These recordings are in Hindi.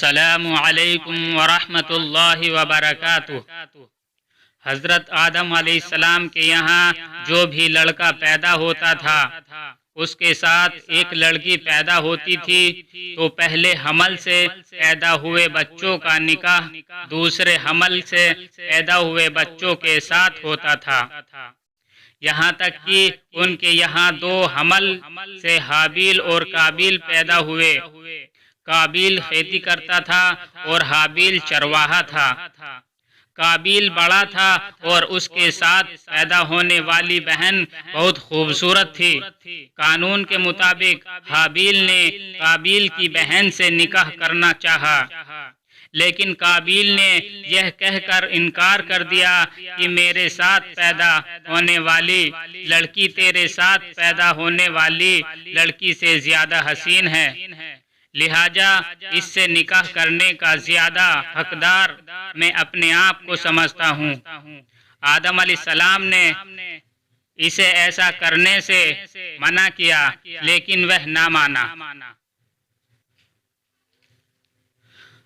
अस्सलामु अलैकुम वरहमतुल्लाहि वबरकातुहू। हज़रत आदम अलैहिस्सलाम के यहाँ जो भी लड़का पैदा होता था उसके साथ एक लड़की पैदा होती थी, तो पहले हमल से पैदा हुए बच्चों का निकाह दूसरे हमल से पैदा हुए बच्चों के साथ होता था। यहाँ तक कि उनके यहाँ दो हमल से हाबिल और काबिल पैदा हुए। काबिल खेती करता था और हाबिल चरवाहा था। काबिल बड़ा था और उसके साथ पैदा होने वाली बहन बहुत खूबसूरत थी। कानून के मुताबिक हाबिल ने काबिल की बहन से निकाह करना चाहा, लेकिन काबिल ने यह कहकर इनकार कर दिया कि मेरे साथ पैदा होने वाली लड़की तेरे साथ पैदा होने वाली लड़की से ज्यादा हसीन है, लिहाजा इससे निकाह करने का ज्यादा हकदार मैं अपने आप को समझता हूँ। आदम अलैहिस्सलाम ने इसे ऐसा करने से मना किया, लेकिन वह ना माना।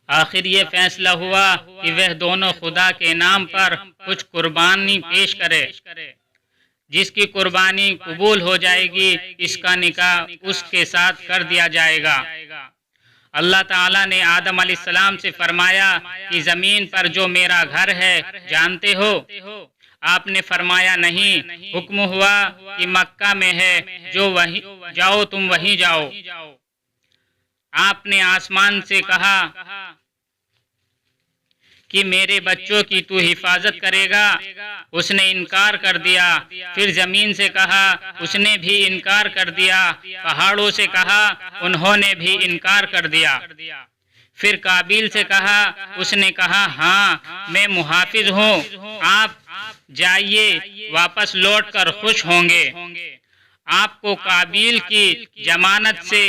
आखिर ये फैसला हुआ कि वह दोनों खुदा के नाम पर कुछ कुर्बानी पेश करे। जिसकी कुर्बानी कबूल हो जाएगी इसका निकाह उसके साथ कर दिया जाएगा। अल्लाह ताला ने आदम अलैहिस्सलाम से फरमाया कि ज़मीन पर जो मेरा घर है जानते हो? आपने फरमाया नहीं। हुक्म हुआ कि मक्का में है, जो वहीं जाओ, तुम वहीं जाओ। आपने आसमान से कहा कि मेरे बच्चों की तू हिफाजत करेगा, उसने इनकार कर दिया। फिर जमीन से कहा, उसने भी इनकार कर दिया। पहाड़ों से कहा, उन्होंने भी इनकार कर दिया। फिर काबिल से कहा, उसने कहा हाँ मैं मुहाफिज हूँ, आप जाइए, वापस लौट कर खुश होंगे। आपको काबिल की जमानत से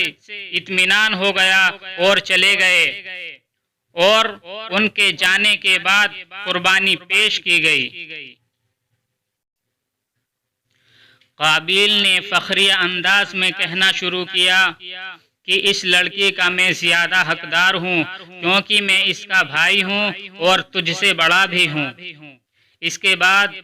इत्मीनान हो गया और चले गए, और उनके जाने के बाद कुर्बानी पेश की गई। काबिल ने फखरिया अंदाज में कहना शुरू किया कि इस लड़की का मैं ज्यादा हकदार हूँ, क्योंकि मैं इसका भाई हूँ और तुझसे बड़ा भी हूँ। इसके बाद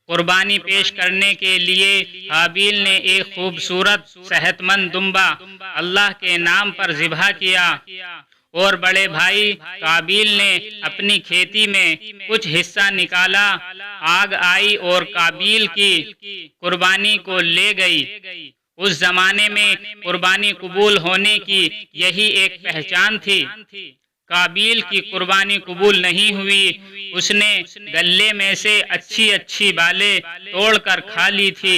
कुर्बानी पेश करने के लिए हाबिल ने एक खूबसूरत सेहतमंद दुम्बा अल्लाह के नाम पर ज़िबह किया, और बड़े भाई काबिल ने अपनी खेती में कुछ हिस्सा निकाला। आग आई और काबिल की कुर्बानी को ले गई। उस जमाने में कुर्बानी कबूल होने की यही एक पहचान थी। काबिल की कुर्बानी कबूल नहीं हुई, उसने गले में से अच्छी अच्छी बालें तोड़कर खा ली थी।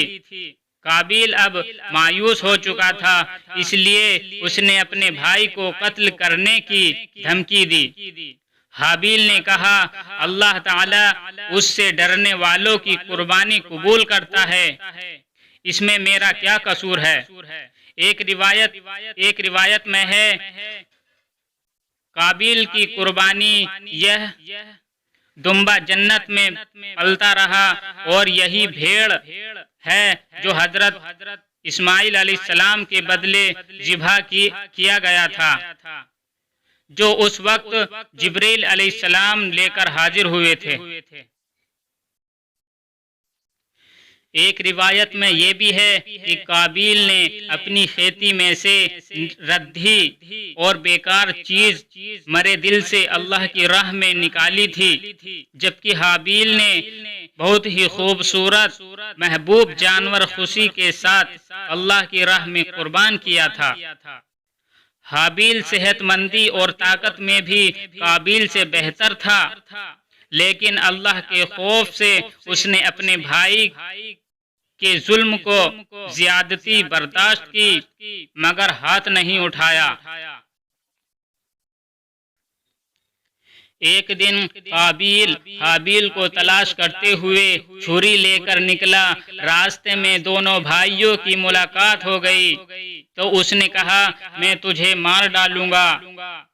काबिल अब मायूस हो चुका था, इसलिए उसने अपने भाई को कत्ल करने की धमकी दी। हाबिल ने कहा, अल्लाह ताला उससे डरने वालों की कुर्बानी कबूल करता है, इसमें मेरा क्या कसूर है। एक रिवायत में है, काबिल की कुर्बानी यह दुम्बा जन्नत में पलता रहा, और यही भेड़ है जो हजरत इस्माइल अलैहिस्सलाम के बदले ज़िबह किया गया था, जो उस वक्त जिब्रील अलैहिस्सलाम लेकर हाजिर हुए थे। एक रिवायत में ये भी है कि काबिल ने अपनी खेती में से रद्दी और बेकार चीज मरे दिल से अल्लाह की राह में निकाली थी, जबकि हाबिल ने बहुत ही खूबसूरत महबूब जानवर खुशी के साथ अल्लाह की राह में कुर्बान किया था। हाबिल सेहतमंदी और ताकत में भी काबिल से बेहतर था, लेकिन अल्लाह के खौफ से उसने अपने भाई के जुल्म को ज्यादती बर्दाश्त की, मगर हाथ नहीं उठाया। एक दिन काबिल हाबिल को तलाश करते हुए छुरी लेकर निकला। रास्ते में दोनों भाइयों की मुलाकात हो गई, तो उसने कहा, मैं तुझे मार डालूंगा।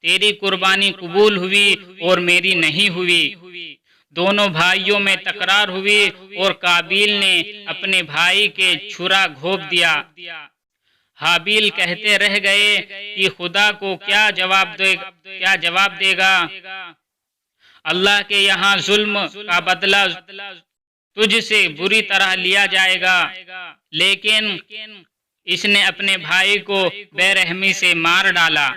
तेरी कुर्बानी कबूल हुई और मेरी नहीं हुई। दोनों भाइयों में तकरार हुई और काबिल ने अपने भाई के छुरा घोंप दिया। हाबिल कहते रह गए कि खुदा को क्या जवाब देगा। अल्लाह के यहाँ जुल्म का बदला तुझसे बुरी तरह लिया जाएगा। लेकिन इसने अपने भाई को बेरहमी से मार डाला।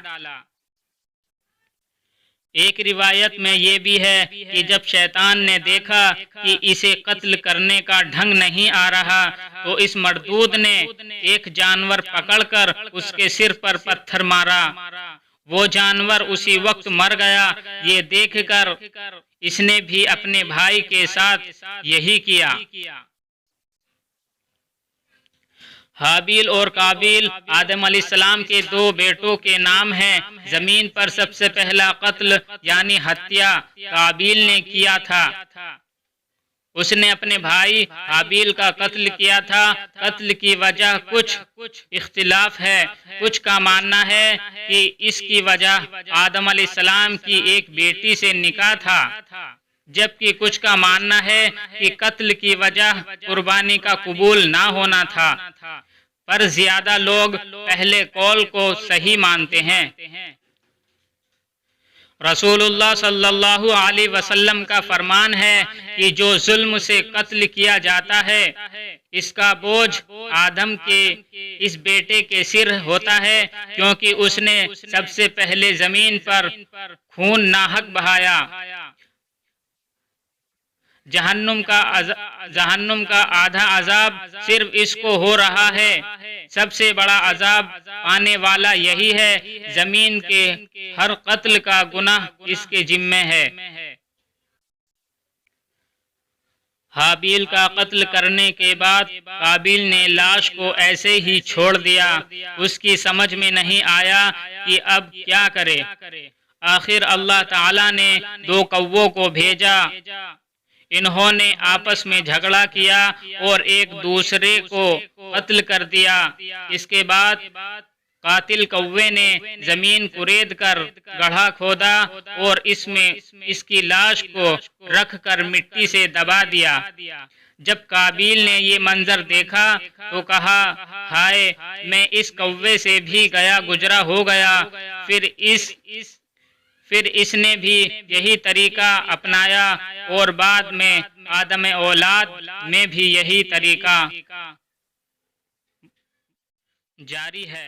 एक रिवायत में ये भी है कि जब शैतान ने देखा कि इसे कत्ल करने का ढंग नहीं आ रहा, तो इस मरदूद ने एक जानवर पकड़कर उसके सिर पर पत्थर मारा। वो जानवर उसी वक्त मर गया। ये देखकर इसने भी अपने भाई के साथ यही किया। हाबिल और काबिल आदम अलैहिस्सलाम के दो बेटों के नाम हैं। जमीन पर सबसे पहला कत्ल यानी हत्या काबिल ने किया था। उसने अपने भाई हाबिल का कत्ल किया था। कत्ल की वजह कुछ इख्तिलाफ है। कुछ का मानना है कि इसकी वजह आदम अलैहिस्सलाम की एक बेटी से निकाह था, जबकि कुछ का मानना है कि कत्ल की वजह कुर्बानी का कबूल ना होना था। पर ज्यादा लोग पहले कौल को सही मानते हैं। रसूलुल्लाह सल्लल्लाहु अलैहि वसल्लम का फरमान है कि जो जुल्म से कत्ल किया जाता है, इसका बोझ आदम के इस बेटे के सिर होता है, क्योंकि उसने सबसे पहले जमीन पर खून नाहक बहाया। जहन्नुम का आधा अजाब सिर्फ इसको हो रहा है। सबसे बड़ा अजाब पाने वाला यही है। जमीन के हर कत्ल का गुनाह इसके जिम्मे है। हाबिल का कत्ल करने के बाद काबिल ने लाश को ऐसे ही छोड़ दिया। उसकी समझ में नहीं आया कि अब क्या करे। आखिर अल्लाह ताला ने दो कौवों को भेजा। इन्होंने आपस में झगड़ा किया और एक दूसरे को कत्ल कर दिया। इसके बाद कातिल कौवे ने जमीन कुरेद कर गड्ढा खोदा और इसमें इसकी लाश को रखकर मिट्टी से दबा दिया। जब काबिल ने ये मंजर देखा तो कहा, हाय, मैं इस कौवे से भी गया गुजरा हो गया। फिर इसने भी यही तरीका अपनाया और बाद में आदम औलाद में भी यही तरीका जारी है।